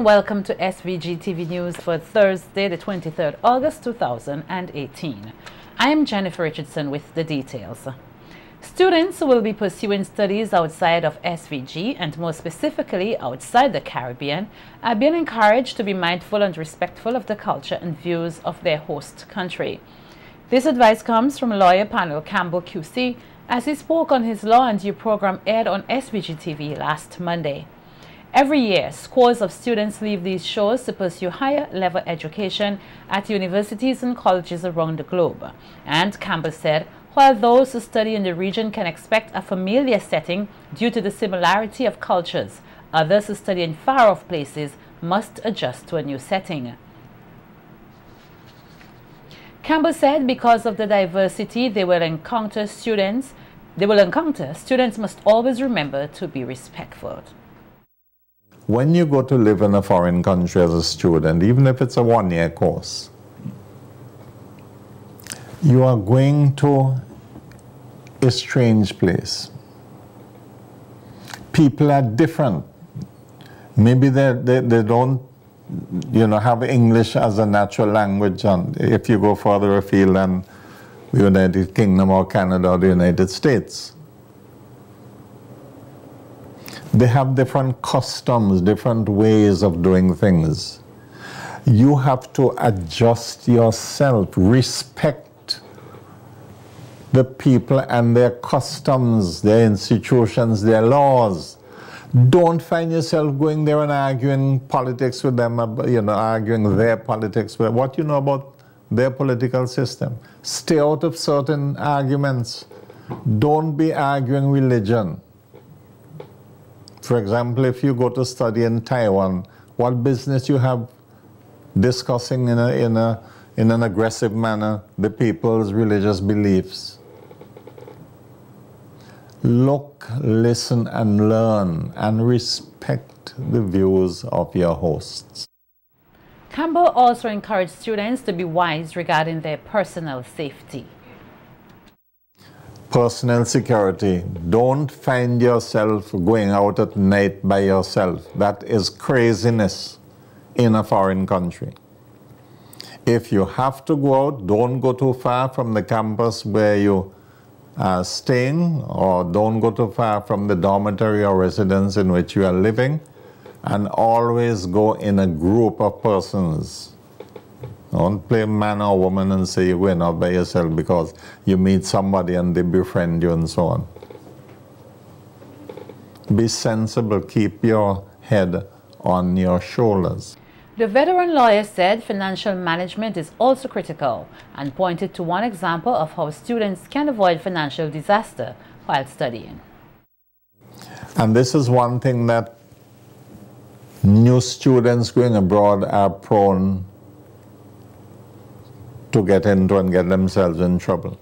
Welcome to SVG-TV News for Thursday, the 23rd August 2018. I am Jennifer Richardson with the details. Students who will be pursuing studies outside of SVG and more specifically outside the Caribbean are being encouraged to be mindful and respectful of the culture and views of their host country. This advice comes from lawyer Panel Campbell QC as he spoke on his Law and You program aired on SVG-TV last Monday. Every year, scores of students leave these shows to pursue higher level education at universities and colleges around the globe. And Campbell said, while those who study in the region can expect a familiar setting due to the similarity of cultures, others who study in far-off places must adjust to a new setting. Campbell said because of the diversity they will encounter, students must always remember to be respectful. When you go to live in a foreign country as a student, even if it's a one-year course, you are going to a strange place. People are different. Maybe they don't, have English as a natural language. And if you go further afield than the United Kingdom or Canada or the United States, they have different customs, different ways of doing things. You have to adjust yourself, respect the people and their customs, their institutions, their laws. Don't find yourself going there and arguing politics with them, arguing their politics with what you know about their political system. Stay out of certain arguments. Don't be arguing religion. For example, if you go to study in Taiwan, what business you have discussing in an aggressive manner the people's religious beliefs? Look, listen, and learn, and respect the views of your hosts. Campbell also encouraged students to be wise regarding their personal safety. Personal security. Don't find yourself going out at night by yourself. That is craziness in a foreign country. If you have to go out, don't go too far from the campus where you are staying, or don't go too far from the dormitory or residence in which you are living, and always go in a group of persons. Don't play man or woman and say you're going out by yourself because you meet somebody and they befriend you and so on. Be sensible. Keep your head on your shoulders. The veteran lawyer said financial management is also critical and pointed to one example of how students can avoid financial disaster while studying. And this is one thing that new students going abroad are prone to get into and get themselves in trouble.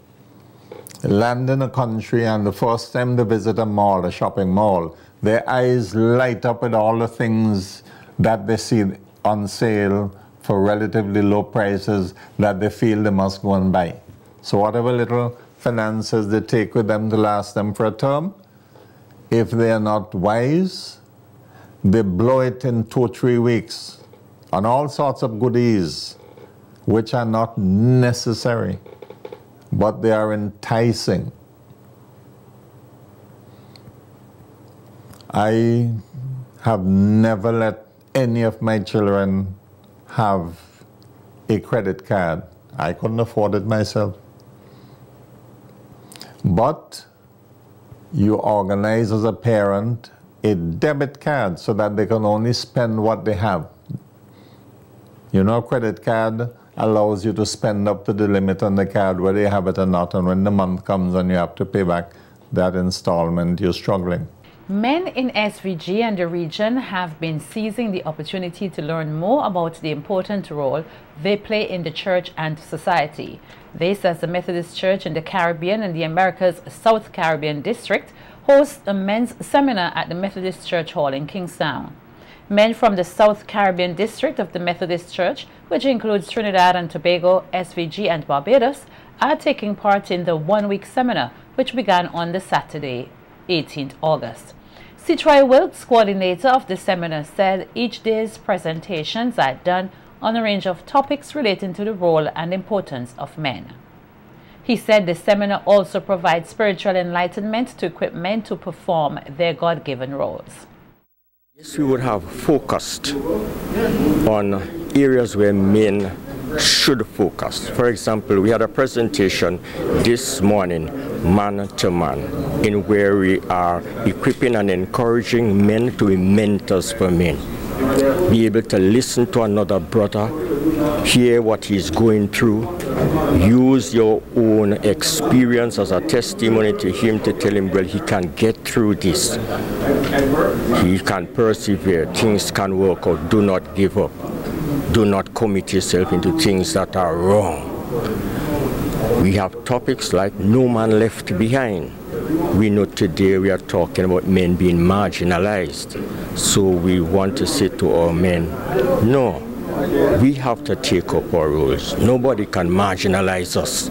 Land in a country and the first time they visit a mall, a shopping mall, their eyes light up with all the things that they see on sale for relatively low prices that they feel they must go and buy. So whatever little finances they take with them to last them for a term, if they are not wise, they blow it in 2 or 3 weeks on all sorts of goodies which are not necessary, but they are enticing. I have never let any of my children have a credit card. I couldn't afford it myself. But you organize as a parent a debit card so that they can only spend what they have. A credit card allows you to spend up to the limit on the card, whether you have it or not, and when the month comes and you have to pay back that installment, you're struggling. Men in SVG and the region have been seizing the opportunity to learn more about the important role they play in the church and society. This as the Methodist Church in the Caribbean and the America's South Caribbean District hosts a men's seminar at the Methodist Church Hall in Kingstown. Men from the South Caribbean District of the Methodist Church, which includes Trinidad and Tobago, SVG, and Barbados, are taking part in the one-week seminar, which began on the Saturday, 18th August. C. Troy Wilkes, coordinator of the seminar, said each day's presentations are done on a range of topics relating to the role and importance of men. He said the seminar also provides spiritual enlightenment to equip men to perform their God-given roles. Yes, we would have focused on areas where men should focus. For example, we had a presentation this morning, man to man, in where we are equipping and encouraging men to be mentors for men. Be able to listen to another brother, hear what he's going through, use your own experience as a testimony to him to tell him, well, he can get through this. He can persevere. Things can work out. Do not give up. Do not commit yourself into things that are wrong. We have topics like no man left behind. We know today we are talking about men being marginalized. So we want to say to our men, no, we have to take up our roles. Nobody can marginalize us.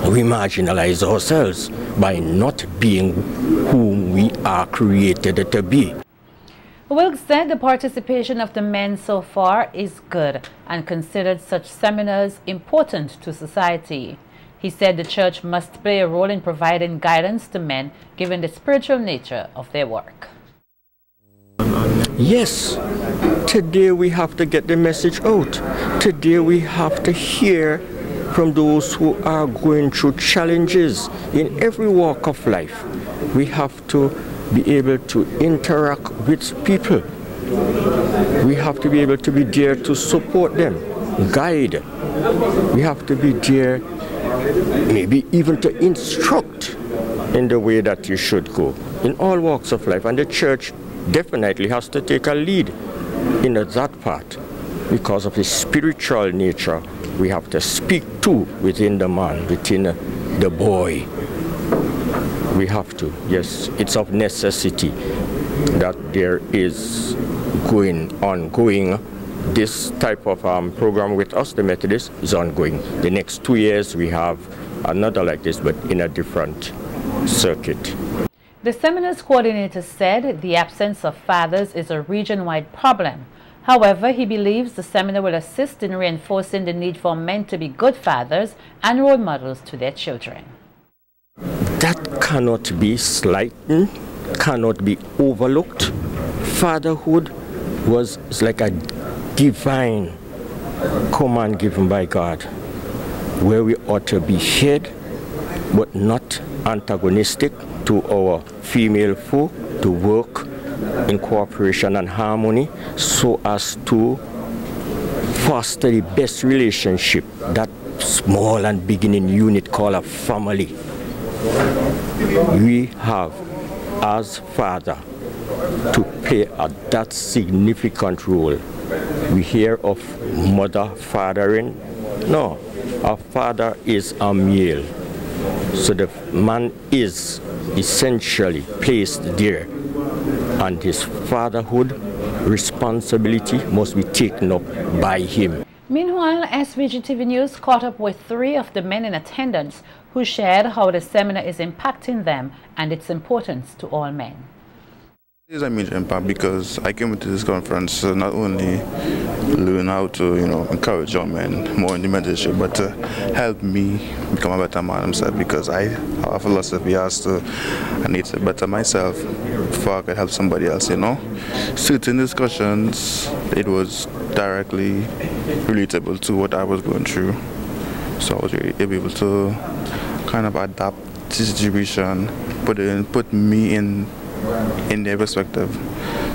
We marginalize ourselves by not being whom we are created to be. Wilkes said the participation of the men so far is good and considered such seminars important to society. He said the church must play a role in providing guidance to men given the spiritual nature of their work. Yes, today we have to get the message out. Today we have to hear from those who are going through challenges in every walk of life. We have to be able to interact with people. We have to be able to be there to support them, guide. We have to be there maybe even to instruct in the way that you should go in all walks of life. And the church definitely has to take a lead in that part because of the spiritual nature we have to speak to within the man, within the boy. We have to, yes, it's of necessity that there is ongoing. This type of program with us, the Methodists, is ongoing. The next 2 years we have another like this, but in a different circuit. The seminar's coordinator said the absence of fathers is a region-wide problem. However, he believes the seminar will assist in reinforcing the need for men to be good fathers and role models to their children. That cannot be slighted, cannot be overlooked. Fatherhood was like a divine command given by God, where we ought to be head, but not antagonistic to our female folk, to work in cooperation and harmony so as to foster the best relationship, that small and beginning unit called a family. We have, as father, to play that significant role. We hear of mother fathering. No, a father is a male. So the man is essentially placed there, and his fatherhood responsibility must be taken up by him. Meanwhile, SVG-TV News caught up with 3 of the men in attendance who shared how the seminar is impacting them and its importance to all men. It is a major impact because I came to this conference to not only learn how to, encourage young men more in the mentorship, but to help me become a better man myself, because I have a philosophy as to I need to better myself before I could help somebody else, Certain discussions, it was directly relatable to what I was going through. So I was really able to kind of adapt the situation, put me in their perspective.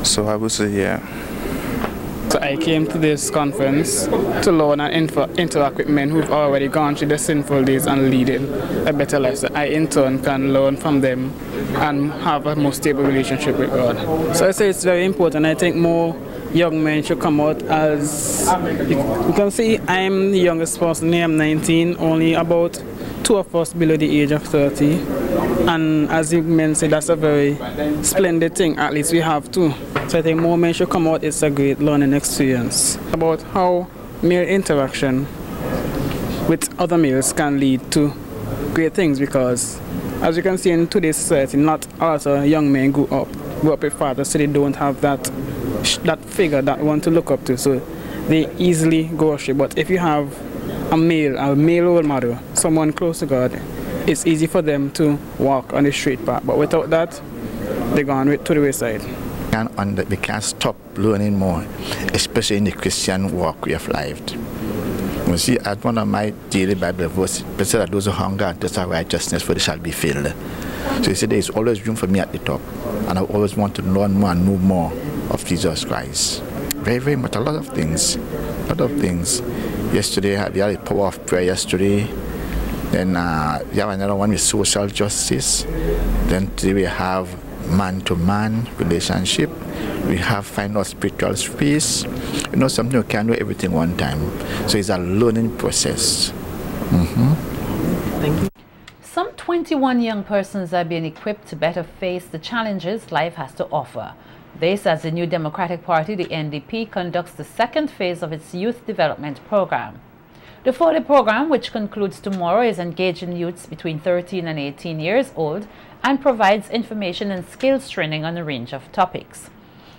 So I would say, yeah. So I came to this conference to learn and interact with men who've already gone through the sinful days and leading a better life. So I in turn can learn from them and have a more stable relationship with God. So I say it's very important. I think more young men should come out. As you can see, I'm the youngest person here. I'm 19, only about 2 of us below the age of 30. And as you men say, that's a very splendid thing. At least we have 2. So I think more men should come out. It's a great learning experience about how male interaction with other males can lead to great things, because as you can see in today's society, not all young men grow up grow up with fathers, so they don't have that figure that want to look up to, so they easily go astray. But if you have a male role model, someone close to God, it's easy for them to walk on the straight path. But without that, they're gone to the wayside. We can't stop learning more, especially in the Christian walk we have lived. You see, at one of my daily Bible verses, blessed are those who hunger and thirst after righteousness, for they shall be filled. So you see, there is always room for me at the top, and I always want to learn more and know more of Jesus Christ. Very, very much, a lot of things. Yesterday, we had the power of prayer yesterday. Then we have another one with social justice. Then today we have man-to-man relationship. We have find our spiritual space. You know, something you can't do everything one time. So it's a learning process. Thank you. Some 21 young persons are being equipped to better face the challenges life has to offer. This as the New Democratic Party, the NDP, conducts the second phase of its youth development program. The 4-day program, which concludes tomorrow, is engaging youths between 13 and 18 years old and provides information and skills training on a range of topics.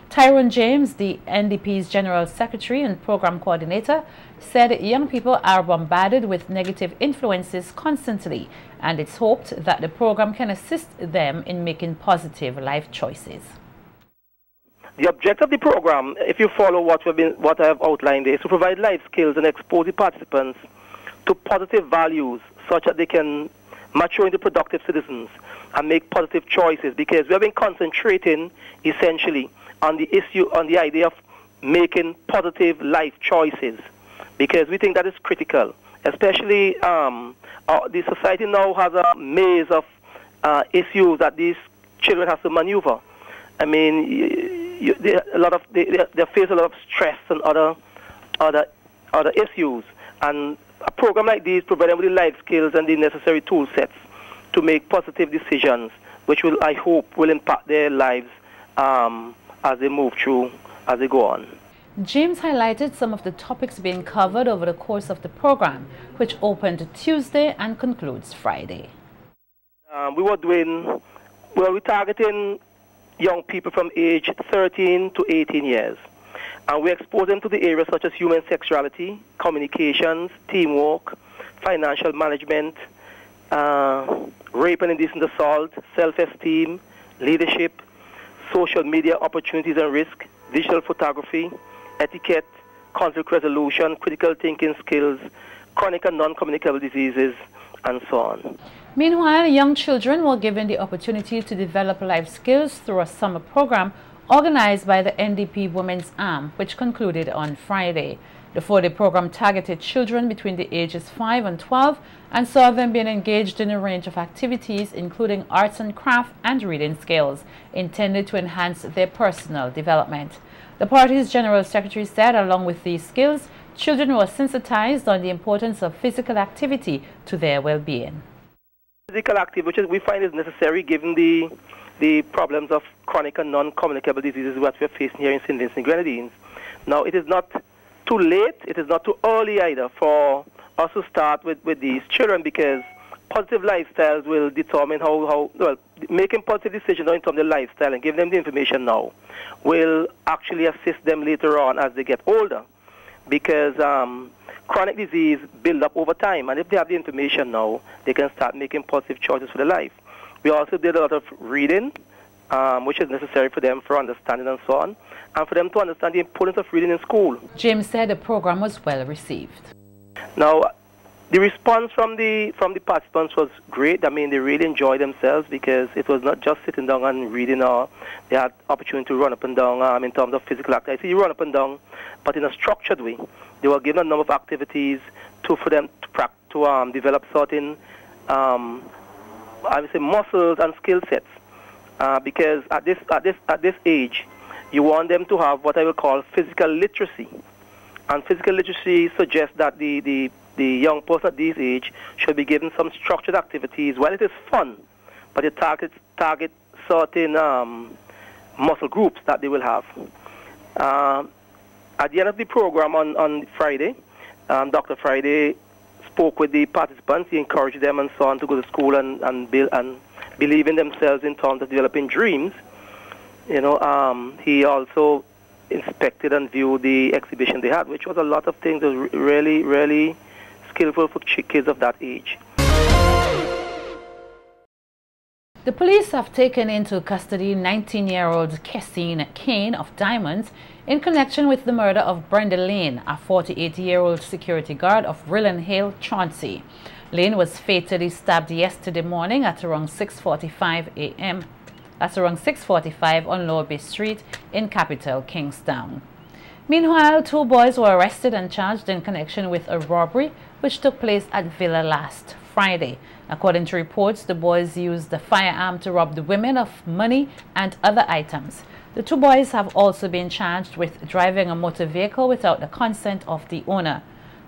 Tyrone James, the NDP's General Secretary and Program Coordinator, said young people are bombarded with negative influences constantly, and it's hoped that the program can assist them in making positive life choices. The objective of the program, if you follow what I have outlined, is to provide life skills and expose the participants to positive values such that they can mature into productive citizens and make positive choices, because we have been concentrating essentially on the idea of making positive life choices, because we think that is critical. Especially the society now has a maze of issues that these children have to maneuver. I mean, they face a lot of stress and other issues, and a program like this provides them with the life skills and the necessary tool sets to make positive decisions, which will, I hope, will impact their lives as they move through, as they go on. James highlighted some of the topics being covered over the course of the program, which opened Tuesday and concludes Friday. We're targeting young people from age 13 to 18 years. And we expose them to the areas such as human sexuality, communications, teamwork, financial management, rape and indecent assault, self-esteem, leadership, social media opportunities and risk, digital photography, etiquette, conflict resolution, critical thinking skills, chronic and non-communicable diseases, and so on. Meanwhile, young children were given the opportunity to develop life skills through a summer program organized by the NDP Women's Arm, which concluded on Friday. The 4-day program targeted children between the ages 5 and 12 and saw them being engaged in a range of activities, including arts and craft and reading skills, intended to enhance their personal development. The party's General Secretary said, along with these skills, children were sensitized on the importance of physical activity to their well-being. Physical activity, which we find is necessary given the problems of chronic and non-communicable diseases that we're facing here in St. Vincent and Grenadines. Now, it is not too late, it is not too early either for us to start with these children, because positive lifestyles will determine making positive decisions in terms of their lifestyle and giving them the information now will actually assist them later on as they get older, because chronic disease build up over time, and if they have the information now, they can start making positive choices for their life. We also did a lot of reading, which is necessary for them for understanding and so on, and for them to understand the importance of reading in school. James said the program was well received. Now, the response from the participants was great. I mean, they really enjoyed themselves, because it was not just sitting down and reading, or they had opportunity to run up and down in terms of physical activity. You run up and down, but in a structured way. They were given a number of activities for them to develop certain, I would say, muscles and skill sets. Because at this age, you want them to have what I would call physical literacy, and physical literacy suggests that the young person at this age should be given some structured activities. While it is fun, but it target certain muscle groups that they will have. At the end of the program on Friday, Dr. Friday spoke with the participants. He encouraged them and so on to go to school and believe in themselves in terms of developing dreams. He also inspected and viewed the exhibition they had, which was a lot of things. It was really, really skillful for kids of that age. The police have taken into custody 19-year-old Kessine Kane of Diamonds in connection with the murder of Brenda Lane, a 48-year-old security guard of Rillen Hill, Chauncey. Lane was fatally stabbed yesterday morning at around 6:45 a.m. That's around 6:45 on Lower Bay Street in capital Kingstown. Meanwhile, 2 boys were arrested and charged in connection with a robbery which took place at Villa last Friday. According to reports, the boys used the firearm to rob the women of money and other items. The 2 boys have also been charged with driving a motor vehicle without the consent of the owner.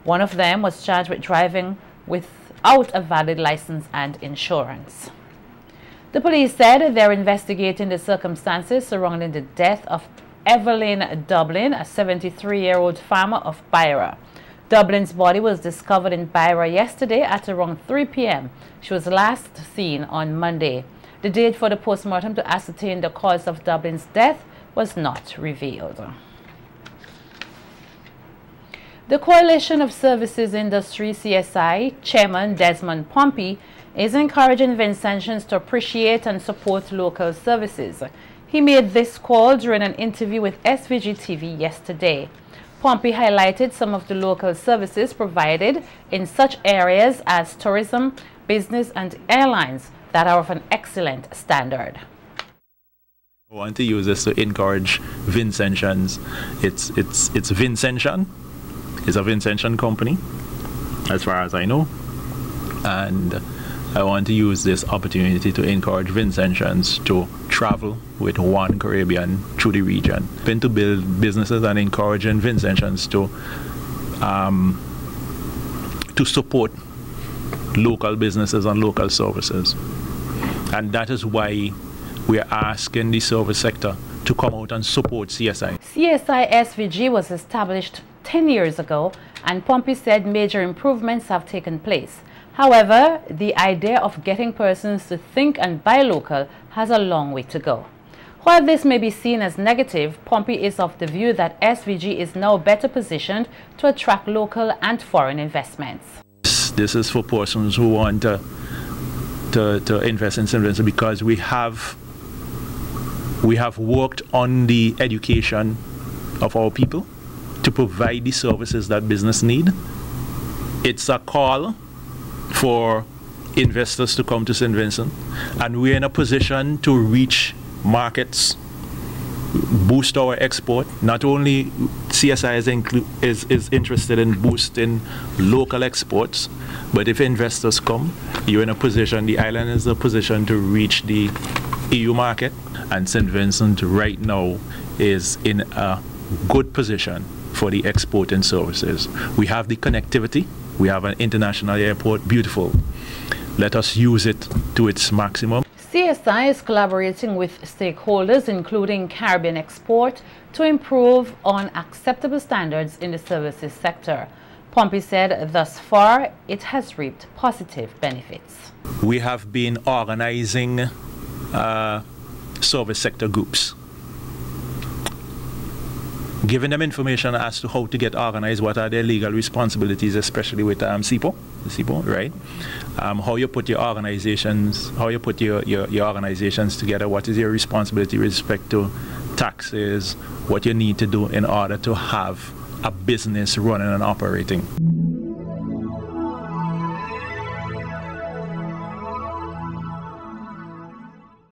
One of them was charged with driving without a valid license and insurance. The police said they're investigating the circumstances surrounding the death of Evelyn Dublin, a 73-year-old farmer of Byra. Dublin's body was discovered in Byra yesterday at around 3 p.m. She was last seen on Monday. The date for the postmortem to ascertain the cause of Dublin's death was not revealed. The Coalition of Services Industry, CSI, Chairman Desmond Pompey is encouraging Vincentians to appreciate and support local services. He made this call during an interview with SVG-TV yesterday. Pompey highlighted some of the local services provided in such areas as tourism, business and airlines that are of an excellent standard. I want to use this to encourage Vincentians. It's Vincentian. It's a Vincentian company, as far as I know. And I want to use this opportunity to encourage Vincentians to travel with One Caribbean through the region. Been to build businesses and encouraging Vincentians to support local businesses and local services. And that is why we are asking the service sector to come out and support CSI. CSI SVG was established 10 years ago, and Pompey said major improvements have taken place. However, the idea of getting persons to think and buy local has a long way to go. While this may be seen as negative, Pompey is of the view that SVG is now better positioned to attract local and foreign investments. This is for persons who want to invest in St. Vincent, because we have worked on the education of our people to provide the services that business need. It's a call for investors to come to St. Vincent, and we're in a position to reach markets, boost our export. Not only CSI is interested in boosting local exports, but if investors come, you're in a position, the island is in a position to reach the EU market, and St. Vincent right now is in a good position for the exporting services. We have the connectivity, we have an international airport, beautiful. Let us use it to its maximum. CSI is collaborating with stakeholders, including Caribbean Export, to improve on acceptable standards in the services sector. Pompey said thus far it has reaped positive benefits. We have been organizing service sector groups, giving them information as to how to get organized, what are their legal responsibilities, especially with SIPO, right? How you put your organizations, your organizations together, what is your responsibility with respect to taxes, what you need to do in order to have a business running and operating.